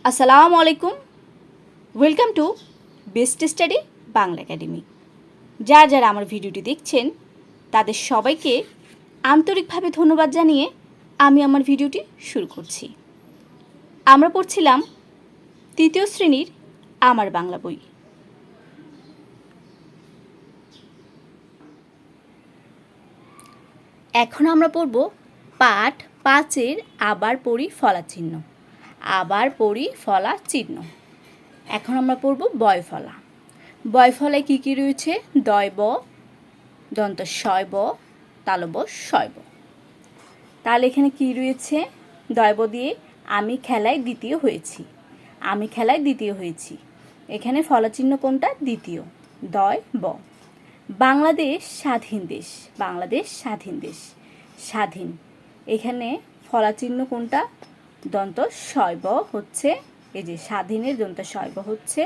আসসালামু আলাইকুম। Welcome to best study Bangla academy. যারা আমার ভিডিওটি দেখছেন তাদের সবাইকে আন্তরিকভাবে ধন্যবাদ জানিয়ে আমি আমার ভিডিওটি শুরু করছি। আমরা পড়ছিলাম তৃতীয় শ্রেণীর আমার বাংলা বই। এখন আমরা পড়ব পাঠ 5-এর আবার পড়ি ফলা চিহ্ন। আবার পড়ি ফলা চিহ্ন। এখন আমরা পড়ব বয়ফলা। বয়ফলায় কী কী রয়েছে? দয়ব, দন্ত শয়ব, তালব শয়ব। তাহলে এখানে কি রয়েছে? দয়ব দিয়ে আমি খেলায় দ্বিতীয় হয়েছি। আমি খেলায় দ্বিতীয় হয়েছি। এখানে ফলাচিহ্ন কোনটা? দ্বিতীয়, দয় ব। বাংলাদেশ স্বাধীন দেশ। বাংলাদেশ স্বাধীন দেশ, স্বাধীন। এখানে ফলাচিহ্ন কোনটা? দন্ত শয়ব হচ্ছে, এই যে স্বাধীনের দন্ত শয়ব হচ্ছে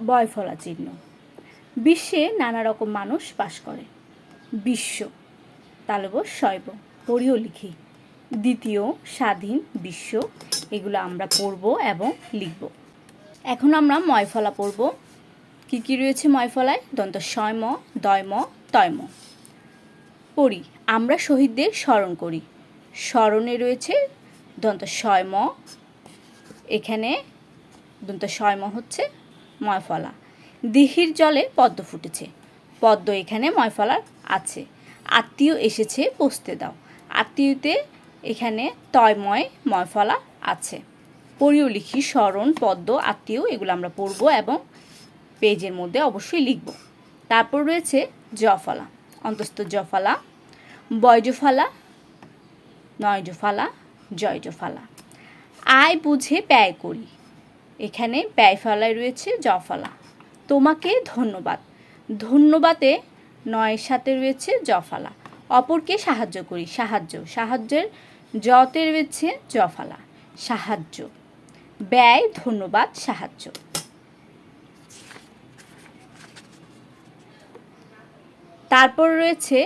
বয় ফলা চিহ্ন। বিশ্বে নানা রকম মানুষ বাস করে। বিশ্ব, তালব শয়ব। পড়িও লিখি। দ্বিতীয়, স্বাধীন, বিশ্ব, এগুলো আমরা পড়ব এবং লিখব। এখন আমরা ময়ফলা পড়ব। কী কী রয়েছে ময়ফলায়? দন্ত শয়ম, দয়ম, তয়ম। পড়ি। আমরা শহীদদের স্মরণ করি। স্মরণে রয়েছে দন্ত শয়ম, এখানে দন্ত শয়ম হচ্ছে ময়ফলা। দিহির জলে পদ্ম ফুটেছে। পদ্ম এখানে ময়ফলার আছে। আত্মীয় এসেছে পৌঁছতে দাও। আত্মীয়তে এখানে তয়ময় ময়ফলা আছে। পড়িও লিখি। স্মরণ, পদ্ম, আত্মীয়, এগুলো আমরা পড়ব এবং পেজের মধ্যে অবশ্যই লিখব। তারপর রয়েছে জফলা। অন্তস্থ জফলা, বয়জফলা, নয়জফলা, জয়জফলা। আয় বুঝে ব্যয় করি। এখানে ব্যয় ফলায় রয়েছে জফলা। তোমাকে ধন্যবাদ। ধন্যবাদে নয়ের সাথে রয়েছে জফলা। অপরকে সাহায্য করি। সাহায্য, সাহায্যের জতে রয়েছে জফলা। সাহায্য, ব্যয়, ধন্যবাদ, সাহায্য। তারপর রয়েছে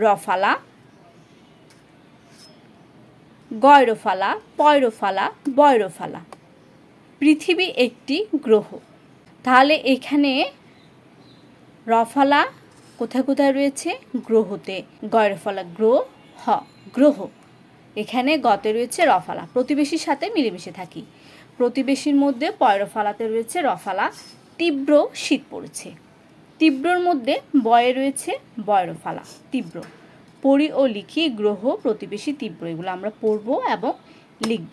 রফলা, গয়রফলা, পয়রফলা, বয়রফলা। পৃথিবী একটি গ্রহ। তাহলে এখানে রফলা কোথায় কোথায় রয়েছে? গ্রহতে। গয়রফলা গ্রহ, গ্রহ। এখানে গতে রয়েছে রফলা। প্রতিবেশীর সাথে মিলেমিশে থাকি। প্রতিবেশীর মধ্যে পয়রফলাতে রয়েছে রফলা। তীব্র শীত পড়েছে। তীব্রর মধ্যে বয়ে রয়েছে বয়রফলা, তীব্র। পড়ি ও লিখি। গ্রহ, প্রতিবেশী, তীব্র, এগুলো আমরা পড়ব এবং লিখব।